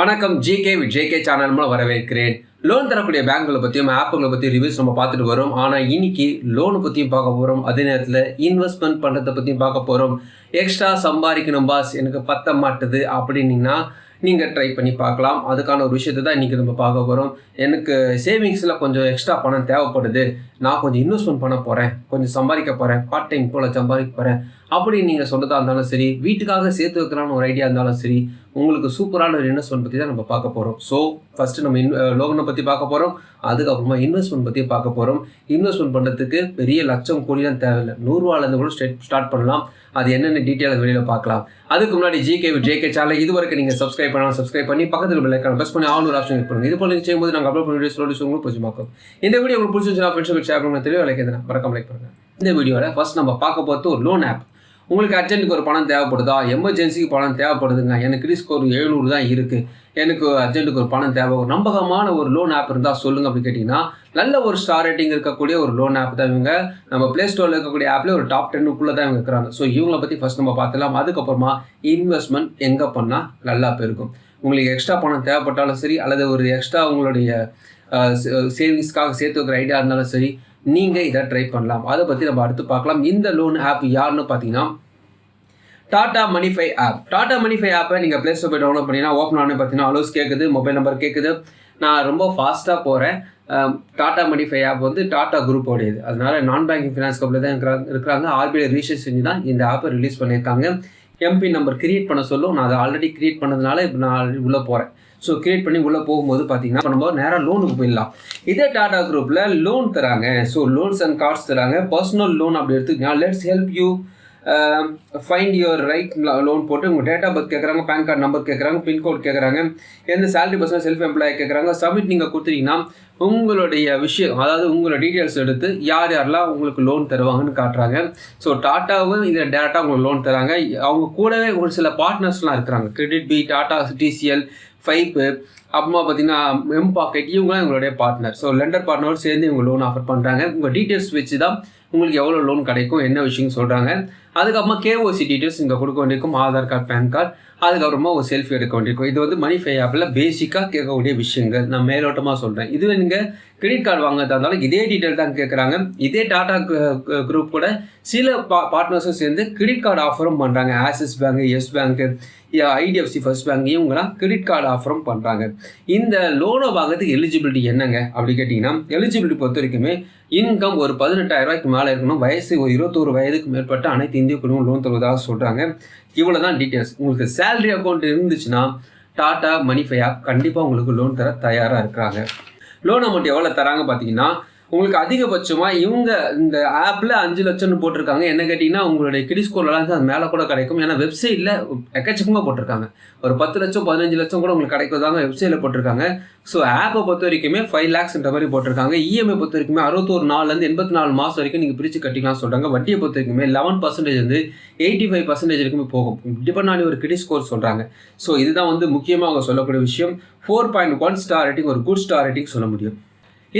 வணக்கம். GK with JK channel மூலம் வரவேற்கிறேன். லோன் தரக்கூடிய பேங்குகளை பற்றியும் ஆப்புகளை பற்றியும் ரிவ்யூஸ் நம்ம பார்த்துட்டு வரோம். ஆனால் இன்னைக்கு லோனு பற்றியும் பார்க்க போகிறோம். அதே நேரத்தில் இன்வெஸ்ட்மெண்ட் பண்ணுறதை பற்றியும் பார்க்க போகிறோம். எக்ஸ்ட்ரா சம்பாதிக்கணும் பாஸ், எனக்கு பத்த மாட்டுது அப்படின்னீங்கன்னா நீங்கள் ட்ரை பண்ணி பார்க்கலாம். அதுக்கான ஒரு விஷயத்தை தான் இன்றைக்கி நம்ம பார்க்க போகிறோம். எனக்கு சேவிங்ஸில் கொஞ்சம் எக்ஸ்ட்ரா பணம் தேவைப்படுது, நான் கொஞ்சம் இன்வெஸ்ட்மெண்ட் பண்ண போகிறேன், கொஞ்சம் சம்பாதிக்க போகிறேன், பார்ட் டைம் போல் சம்பாதிக்க போகிறேன் அப்படின்னு நீங்கள் சொல்கிறதா இருந்தாலும் சரி, வீட்டுக்காக சேர்த்து வைக்கலான்னு ஒரு ஐடியா இருந்தாலும் சரி, உங்களுக்கு சூப்பரான ஒரு இன்வெஸ்ட்மெண்ட் பற்றி தான் நம்ம பார்க்க போகிறோம். ஸோ ஃபஸ்ட்டு நம்ம லோனை பற்றி பார்க்க போகிறோம். அதுக்கப்புறமா இன்வெஸ்ட்மெண்ட் பற்றி பார்க்க போகிறோம். இன்வெஸ்ட்மெண்ட் பண்ணுறதுக்கு பெரிய லட்சம் கோடிலாம் தேவையில்லை, 100 ரூபாலேருந்து கூட ஸ்டார்ட் பண்ணலாம். அது என்னென்ன டீட்டெயில் வெளியில் பார்க்கலாம். அதுக்கு முன்னாடி ஜிகே வித் ஜேகே சேனல் இது வரைக்கும் நீங்கள் சப்ஸ்கிரைப் பண்ணாலும் சப்ஸ்கிரைப் பண்ணி பக்கத்தில் பெல் ஐகான் ப்ரெஸ் பண்ணி ஆல் ஒரு ஆப்ஷன் கிளிக் பண்ணுங்கள். இது போல நீங்கள் செய்யும்போது நாங்கள் அப்லோட் பண்ண வீடியோஸ் உங்களுக்கு பிடிச்சிருக்கும். இந்த வீடியோ உங்களுக்கு பிடிச்சிருந்துச்சுன்னா ஃப்ரெண்ட்ஸ் ஷேர் பண்ணுங்க, தெளிவாக லைக் மறக்காம லைக் பண்ணுங்கள். இந்த வீடியோவில் ஃபர்ஸ்ட் நம்ம பார்க்க போகிறது ஒரு லோன் ஆப். உங்களுக்கு அர்ஜென்ட்டுக்கு ஒரு பணம் தேவைப்படுதா, எமர்ஜென்சிக்கு பணம் தேவைப்படுதுங்க, எனக்கு கிரெடிட் ஸ்கோர் 700 தான் இருக்குது, எனக்கு அர்ஜென்ட்டுக்கு ஒரு பணம் தேவை, ஒரு நம்பகமான ஒரு லோன் ஆப் இருந்தால் சொல்லுங்கள் அப்படின்னு கேட்டிங்கன்னா, நல்ல ஒரு ஸ்டார் ரேட்டிங் இருக்கக்கூடிய ஒரு லோன் ஆப் தான் இவங்க. நம்ம ப்ளே ஸ்டோரில் இருக்கக்கூடிய ஆப்லேயே ஒரு டாப் 10க்குள்ளே தான் இவங்க இருக்கிறாங்க. ஸோ இவங்களை பற்றி ஃபஸ்ட் நம்ம பார்த்துலாம். அதுக்கப்புறமா இன்வெஸ்ட்மெண்ட் எங்கே பண்ணால் நல்லா போயிருக்கும். உங்களுக்கு எக்ஸ்ட்ரா பணம் தேவைப்பட்டாலும் சரி, அல்லது ஒரு எக்ஸ்ட்ரா உங்களுடைய சேவிங்ஸ்க்காக சேர்த்து வைக்கிற ஐடியா இருந்தாலும் சரி, நீங்கள் இதை ட்ரை பண்ணலாம். அதை பற்றி நம்ம அடுத்து பார்க்கலாம். இந்த லோன் ஆப் யாருன்னு பார்த்தீங்கன்னா டாடா மணிஃபை ஆப். டாடா மணிஃபை ஆப்பை நீங்கள் ப்ளே ஸ்டோர் போய் டவுன்லோட் பண்ணிங்கன்னா ஓப்பன் ஆனே பார்த்தீங்கன்னா அலோஸ் கேட்குது, மொபைல் நம்பர் கேட்குது. நான் ரொம்ப ஃபாஸ்ட்டாக போகிறேன். டாடா மணிஃபை ஆப் வந்து டாடா குரூப்போடையது, அதனால நான் பேங்கிங் ஃபினான்ஸ் கம்பெனியில் தான் இருக்கிறாங்க. ஆர்பிஐ ரிஜிஸ்டர் செஞ்சு தான் இந்த ஆப்பை ரிலீஸ் பண்ணியிருக்காங்க. எம்பி நம்பர் கிரியேட் பண்ண சொல்லும். நான் அதை ஆல்ரெடி கிரியேட் பண்ணதுனால இப்போ நான் உள்ளே போகிறேன். ஸோ கிரியேட் பண்ணி உள்ளே போகும்போது பார்த்தீங்கன்னா நம்ம நேராக லோனுக்கு போயிடலாம். இதே டாடா குரூப்பில் லோன் தராங்க. ஸோ லோன்ஸ் அண்ட் கார்ட்ஸ் தராங்க. பர்சனல் லோன் அப்படி எடுத்துக்கிட்டீங்கன்னா let's help you find your right loan போட்டு உங்கள் டேட் ஆஃப் பர்த் கேட்குறாங்க, பேன் கார்டு நம்பர் கேட்குறாங்க, பின்கோட் கேட்குறாங்க, எந்த சேலரி பர்சன் செல்ஃப் எம்ப்ளாய் கேட்குறாங்க. சப்மிட் நீங்கள் கொடுத்துட்டீங்கன்னா உங்களுடைய விஷயம், அதாவது உங்களோட டீட்டெயில்ஸ் எடுத்து யார் யாரெல்லாம் உங்களுக்கு லோன் தருவாங்கன்னு காட்டுறாங்க. ஸோ டாட்டாவும் இதில் டேரெக்டாக உங்களுக்கு லோன் தராங்க. அவங்க கூடவே ஒரு சில பார்ட்னர்ஸ்லாம் இருக்கிறாங்க. கிரெடிட் பி, டாடா டிசிஎல், ஃபைப்பு, அப்புறமா பார்த்தீங்கன்னா எம்பாக்கெட், இவங்களாம் எங்களுடைய பார்ட்னர். ஸோ லெண்டர் பார்ட்னரோடு சேர்ந்து இவங்க லோன் ஆஃபர் பண்ணுறாங்க. உங்கள் டீட்டெயில்ஸ் வச்சு தான் உங்களுக்கு எவ்வளோ லோன் கிடைக்கும், என்ன விஷயம் சொல்கிறாங்க. அதுக்கப்புறமா கேஓசி டீட்டெயில்ஸ் இங்கே கொடுக்க வேண்டியிருக்கும், ஆதார் கார்டு, பேன் கார்டு, அதுக்கப்புறமா ஒரு செல்ஃபி எடுக்க வேண்டியிருக்கும். இது வந்து மணிஃபை ஆப்பில் பேசிக்காக கேட்கக்கூடிய விஷயங்கள். நான் மேலோட்டமாக சொல்கிறேன். இதுவே நீங்கள் கிரெடிட் கார்டு வாங்குறதா இருந்தாலும் இதே டீட்டெயில் தான் கேட்குறாங்க. இதே டாடா குரூப் கூட சில பார்ட்னர்ஸும் சேர்ந்து கிரெடிட் கார்டு ஆஃபரும் பண்ணுறாங்க. ஆக்சிஸ் பேங்க், எஸ் பேங்க்கு, ஐடிஎஃப்சி ஃபர்ஸ்ட் பேங்க், இவங்களாம் கிரெடிட் கார்டு ஆஃபரும் பண்ணுறாங்க. இந்த லோனை வாங்கிறதுக்கு எலிஜிபிலிட்டி என்னங்க அப்படி கேட்டிங்கன்னா, எலிஜிபிலிட்டி பொறுத்த வரைக்குமே இன்கம் ஒரு 18,000 ரூபாய்க்கு மேலே இருக்கணும். வயசு ஒரு 21 வயதுக்கு மேற்பட்ட அனைத்து இந்திய குடும்பம் லோன் தருவதாக சொல்கிறாங்க. இவ்வளோ தான் டீட்டெயில்ஸ். உங்களுக்கு சேலரி அக்கௌண்ட் இருந்துச்சுன்னா டாடா மணிஃபை ஆப் கண்டிப்பாக உங்களுக்கு லோன் தர தயாராக இருக்கிறாங்க. லோன் அமௌண்ட் எவ்வளோ தராங்க பார்த்தீங்கன்னா, உங்களுக்கு அதிகபட்சமாக இவங்க இந்த ஆப்பில் 5 லட்சம்னு போட்டிருக்காங்க. என்ன கேட்டிங்கன்னா உங்களுடைய கிரெடிட் ஸ்கோர்லாம் அது மேலே கூட கிடைக்கும். ஏன்னா வெப்சைட்டில் எக்கச்சக்கமாக போட்டிருக்காங்க. ஒரு 10 லட்சம் 15 லட்சம் கூட உங்களுக்கு கிடைக்கிறதாங்க வெப்சைட்டில் போட்டிருக்காங்க. ஸோ ஆப்பை பொறுத்த வரைக்குமே 5 lakhsன்ற மாதிரி போட்டிருக்காங்க. இஎம்ஐ பொறுத்த வரைக்குமே 61 நாள்லேருந்து 84 மாதம் வரைக்கும் நீங்கள் பிரித்து கட்டிக்கலாம் சொல்கிறாங்க. வட்டியை பொறுத்த வரைக்குமே 11% வந்து 85% வரைக்குமே போகும். டிபெண்ட் ஆனி ஒரு கிரெடிட் ஸ்கோர் சொல்கிறாங்க. ஸோ இதுதான் வந்து முக்கியமாக அவங்க சொல்லக்கூடிய விஷயம். 4.1 ஸ்டார் ரேட்டிங், ஒரு குட் ஸ்டார் ரேட்டிங் சொல்ல முடியும்.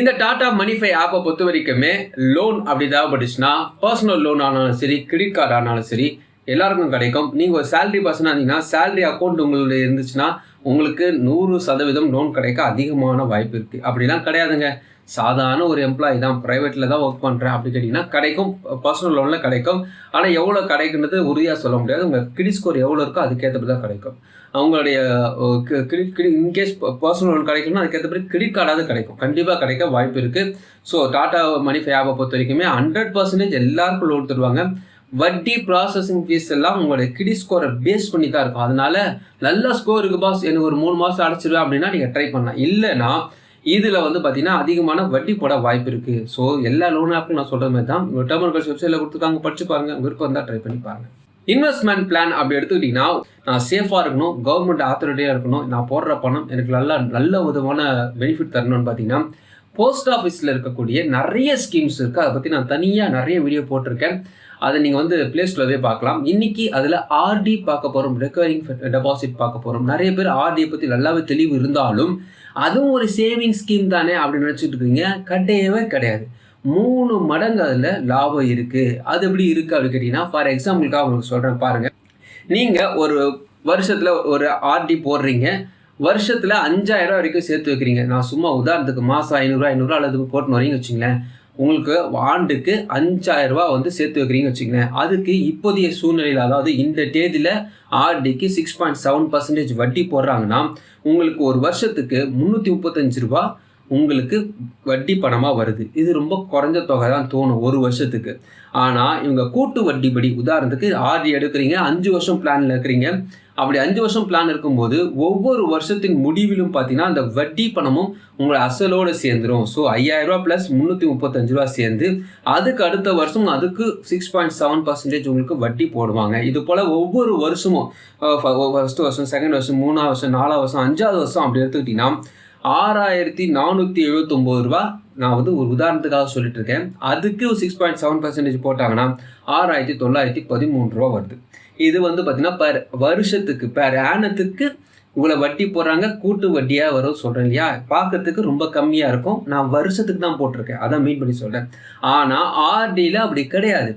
இந்த டாடா மணிஃபை ஆப்பை பொறுத்த வரைக்குமே லோன் அப்படி தேவைப்பட்டுச்சுன்னா பர்சனல் லோன் ஆனாலும் சரி, கிரெடிட் கார்டு ஆனாலும் சரி, எல்லாருக்கும் கிடைக்கும். நீங்கள் ஒரு சேலரி பர்சனாக இருந்தீங்கன்னா சேலரி அக்கௌண்ட் உங்களுடைய இருந்துச்சுன்னா உங்களுக்கு 100% லோன் கிடைக்க அதிகமான வாய்ப்பு இருக்குது. அப்படிலாம் கிடையாதுங்க, சாதாரண ஒரு எம்ப்ளாயி தான், ப்ரைவேட்டில் தான் ஒர்க் பண்ணுறேன் அப்படி கேட்டிங்கன்னா கிடைக்கும், பர்சனல் லோனில் கிடைக்கும். ஆனால் எவ்வளோ கிடைக்குன்றது உறுதியாக சொல்ல முடியாது. உங்கள் கிரெடிட் ஸ்கோர் எவ்வளோ இருக்கோ அதுக்கேற்றப்படி தான் கிடைக்கும். அவங்களுடைய இன்கேஸ் பர்சனல் லோன் கிடைக்கணும்னா அதுக்கேற்றபடி கிரெடிட் கார்டாவது கிடைக்கும், கண்டிப்பாக கிடைக்க வாய்ப்பு இருக்குது. ஸோ டாடா மணிஃபை ஆப்பை பொறுத்த வரைக்குமே 100% எல்லாருக்கும் லோன் தருவாங்க. வட்டி, ப்ராசஸிங் ஃபீஸ் எல்லாம் உங்களுடைய கிரெடிட் ஸ்கோரை பேஸ் பண்ணி தான் இருக்கும். அதனால நல்ல ஸ்கோர் இருக்குது பாஸ், எனக்கு ஒரு 3 மாதம் அடைச்சிருவேன் அப்படின்னா நீங்கள் ட்ரை பண்ணலாம். இல்லைனா இதில் வந்து பார்த்தீங்கன்னா அதிகமான வட்டி போட வாய்ப்பு இருக்குது. ஸோ எல்லா லோன் ஆப்பும் நான் சொல்கிற மாதிரி தான் டேர்ம் அண்ட் கண்டிஷன்ஸ் வெப்சைட்டில் கொடுத்துருக்காங்க, படிச்சு பாருங்கள். விருப்பம் இருந்தால் ட்ரை பண்ணி பாருங்கள். இன்வெஸ்ட்மெண்ட் பிளான் அப்படி எடுத்துக்கிட்டிங்கன்னா, நான் சேஃபாக இருக்கணும், கவர்மெண்ட் ஆத்தரிட்டியாக இருக்கணும், நான் போடுற பணம் எனக்கு நல்ல விதமான பெனிஃபிட் தரணும்னு பார்த்தீங்கன்னா, போஸ்ட் ஆஃபீஸில் இருக்கக்கூடிய நிறைய ஸ்கீம்ஸ் இருக்குது. அதை பற்றி நான் தனியாக நிறைய வீடியோ போட்டிருக்கேன். அதை நீங்கள் வந்து ப்ளே ஸ்டோர்லேயே பார்க்கலாம். இன்றைக்கி அதில் ஆர்டி பார்க்க போகிறோம், ரெக்கரிங் டெபாசிட் பார்க்க போகிறோம். நிறைய பேர் ஆர்டியை பற்றி நல்லாவே தெளிவு இருந்தாலும் அதுவும் ஒரு சேவிங் ஸ்கீம் தானே அப்படின்னு நினச்சிட்டு இருக்கீங்க. கிடையவே கிடையாது. 3 மடங்கு அதில் லாபம் இருக்குது. அது எப்படி இருக்குது அப்படின்னு கேட்டிங்கன்னா, ஃபார் எக்ஸாம்பிளுக்காக உங்களுக்கு சொல்கிறேன் பாருங்கள். நீங்கள் ஒரு வருஷத்தில் ஒரு ஆர்டி போடுறீங்க. வருஷத்தில் 5000 வரைக்கும் சேர்த்து வைக்கிறீங்க. நான் சும்மா உதாரணத்துக்கு மாதம் 500 அல்லது போட்டுன்னு வரீங்க வச்சுங்களேன். உங்களுக்கு ஆண்டுக்கு 5000 வந்து சேர்த்து வைக்கிறீங்க வச்சுங்களேன். அதுக்கு இப்போதைய சூழ்நிலையில், அதாவது இந்த தேதியில் ஆர்டிக்கு 6.7% வட்டி போடுறாங்கன்னா, உங்களுக்கு ஒரு வருஷத்துக்கு ரூ. 335 உங்களுக்கு வட்டி பணமாக வருது. இது ரொம்ப குறைஞ்ச தொகை தான் தோணும் ஒரு வருஷத்துக்கு. ஆனால் இவங்க கூட்டு வட்டிப்படி, உதாரணத்துக்கு ஆர்டி எடுக்கிறீங்க, 5 வருஷம் பிளானில் இருக்கிறீங்க. அப்படி 5 வருஷம் பிளான் இருக்கும்போது ஒவ்வொரு வருஷத்தின் முடிவிலும் பார்த்தீங்கன்னா அந்த வட்டி பணமும் உங்களை அசலோடு சேர்ந்துடும். ஸோ 5000 ப்ளஸ் ரூ. 335 சேர்ந்து அதுக்கு அடுத்த வருஷம் அதுக்கு 6.7% உங்களுக்கு வட்டி போடுவாங்க. இது போல் ஒவ்வொரு வருஷமும் ஃபர்ஸ்ட் வருஷம், செகண்ட் வருஷம், 3ஆவது வருஷம், 4ஆவது வருஷம், 5ஆவது வருஷம் அப்படி எடுத்துக்கிட்டிங்கன்னா ரூ. 6479 நான் வந்து ஒரு உதாரணத்துக்காக சொல்லிட்டு இருக்கேன். அதுக்கு 6.7% போட்டாங்கன்னா ரூ. 6913 வருது. இது வந்து பார்த்தீங்கன்னா பெர் வருஷத்துக்கு, பெர் ஆனத்துக்கு இவ்வளோ வட்டி போடுறாங்க. கூட்டு வட்டியாக வரும் சொல்கிறேன் இல்லையா, பார்க்கறதுக்கு ரொம்ப கம்மியாக இருக்கும். நான் வருஷத்துக்கு தான் போட்டிருக்கேன், அதான் மீன் பண்ணி சொல்கிறேன். ஆனால் ஆர்டியில் அப்படி கிடையாது.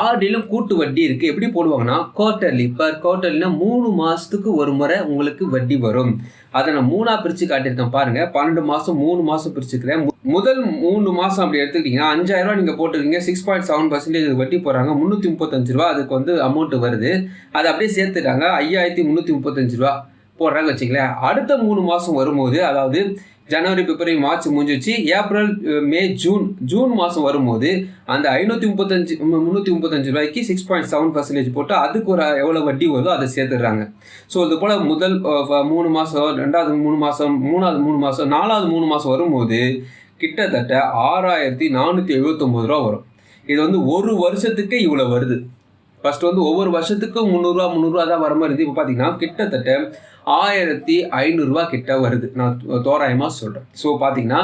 ஆர்டியிலும் கூட்டு வட்டி இருக்குது. எப்படி போடுவாங்கன்னா குவார்ட்டர்லி, பர் குவார்ட்டர்லினா 3 மாதத்துக்கு ஒரு முறை உங்களுக்கு வட்டி வரும். அதை நான் 3ஆக பிரித்து காட்டியிருக்கேன் பாருங்கள். 12 மாதம் 3 மாதம் பிரிச்சுக்கிறேன். முதல் 3 மாதம் அப்படி எடுத்துக்கிட்டிங்கன்னா 5000 நீங்கள் போட்டுருக்கீங்க. 6.7% வட்டி போடுறாங்க. ரூ. 335 அதுக்கு வந்து அமௌண்ட்டு வருது. அதை அப்படியே சேர்த்துட்டாங்க. ரூ. 5335 போடுறாங்க வச்சுங்களேன். அடுத்த 3 மாதம் வரும்போது, அதாவது ஜனவரி, பிப்ரவரி, மார்ச் முடிஞ்சிச்சு, ஏப்ரல், மே, ஜூன் மாதம் வரும்போது அந்த ரூ. 335 6.7% போட்டு அதுக்கு ஒரு எவ்வளோ வட்டி வருதோ அதை சேர்த்துடுறாங்க. ஸோ இது போல் முதல் 3 மாதம், 2வது 3 மாதம், 3வது 3 மாதம், 4வது 3 மாதம் வரும்போது கிட்டத்தட்ட ரூ. 6479 வரும். இது வந்து ஒரு வருஷத்துக்கு இவ்வளோ வருது. ஃபர்ஸ்ட் வந்து ஒவ்வொரு வருஷத்துக்கும் ரூ. 300 தான் வர மாதிரி இருந்து இப்போ பார்த்தீங்கன்னா கிட்டத்தட்ட ரூ. 1500 கிட்ட வருது. நான் தோராயமாக சொல்கிறேன். ஸோ பார்த்தீங்கன்னா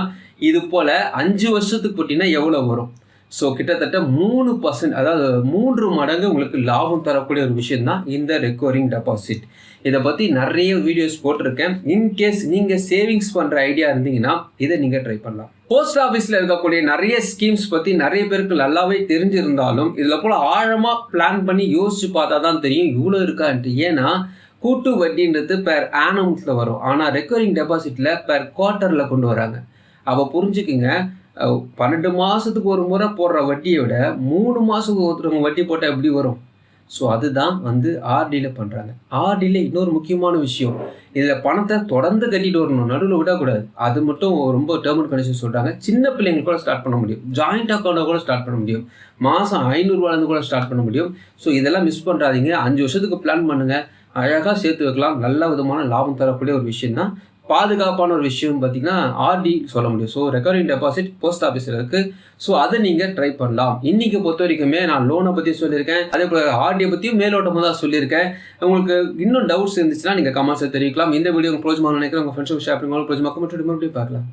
இது போல் 5 வருஷத்துக்கு போட்டிங்கன்னா எவ்வளோ வரும்? ஸோ கிட்டத்தட்ட 3%, அதாவது 3 மடங்கு உங்களுக்கு லாபம் தரக்கூடிய ஒரு விஷயம் தான் இந்த ரெக்கரிங் டெபாசிட். இதை பற்றி நிறைய வீடியோஸ் போட்டிருக்கேன். இன்கேஸ் நீங்கள் சேவிங்ஸ் பண்ணுற ஐடியா இருந்தீங்கன்னா இதை நீங்கள் ட்ரை பண்ணலாம். போஸ்ட் ஆஃபீஸில் இருக்கக்கூடிய நிறைய ஸ்கீம்ஸ் பற்றி நிறைய பேருக்கு நல்லாவே தெரிஞ்சிருந்தாலும் இதில் போல் ஆழமாக பிளான் பண்ணி யோசிச்சு பார்த்தா தான் தெரியும் இவ்வளோ இருக்கான்ட்டு. ஏன்னா கூட்டு வட்டின்றது பெர் ஆனம்ஸில் வரும். ஆனால் ரெக்கரிங் டெபாசிட்டில் பெர் குவார்ட்டரில் கொண்டு வராங்க. அப்போ புரிஞ்சுக்குங்க, 12 மாதத்துக்கு ஒரு முறை போடுற வட்டியை விட 3 மாதத்துக்கு ஒருத்தவங்க வட்டி போட்டால் எப்படி வரும்? ஸோ அதுதான் வந்து ஆர்டியில் பண்ணுறாங்க. ஆர்டியில் இன்னொரு முக்கியமான விஷயம், இதில் பணத்தை தொடர்ந்து கட்டிட்டு வரணும், நடுவில் விடக்கூடாது. அது மட்டும் ரொம்ப டேர்ம் அண்ட் கண்டிஷன் சொல்கிறாங்க. சின்ன பிள்ளைங்க கூட ஸ்டார்ட் பண்ண முடியும், ஜாயிண்ட் அக்கௌண்ட்டை கூட ஸ்டார்ட் பண்ண முடியும், மாதம் ரூ. 500 கூட ஸ்டார்ட் பண்ண முடியும். ஸோ இதெல்லாம் மிஸ் பண்ணுறாதீங்க. 5 வருஷத்துக்கு பிளான் பண்ணுங்கள், அழகாக சேர்த்து வைக்கலாம். நல்ல விதமான லாபம் தரக்கூடிய ஒரு விஷயம் தான். பாதுகாப்பான ஒரு விஷயம் பார்த்தீங்கன்னா ஆர்டி சொல்ல முடியும். ஸோ ரெக்கரிங் டெபாசிட் போஸ்ட் ஆஃபீஸில் இருக்குது. ஸோ அதை நீங்கள் ட்ரை பண்ணலாம். இன்றைக்கி பொறுத்த வரைக்குமே நான் லோனை பற்றி சொல்லியிருக்கேன், அதே போல் ஆர்டியை பற்றியும் மேலோட்டமாக தான் சொல்லியிருக்கேன். உங்களுக்கு இன்னும் டவுட்ஸ் இருந்துச்சுன்னா நீங்கள் கமெண்ட்ஸை தெரிவிக்கலாம். இந்த வீடியோ உங்களுக்கு பிரோஜனமாக நினைக்கிறேன். உங்கள் ஃப்ரெண்ட்ஸுக்கு ஷேர் பண்ணுங்க. பிரோஜனமாக மட்டும் பார்க்கலாம்.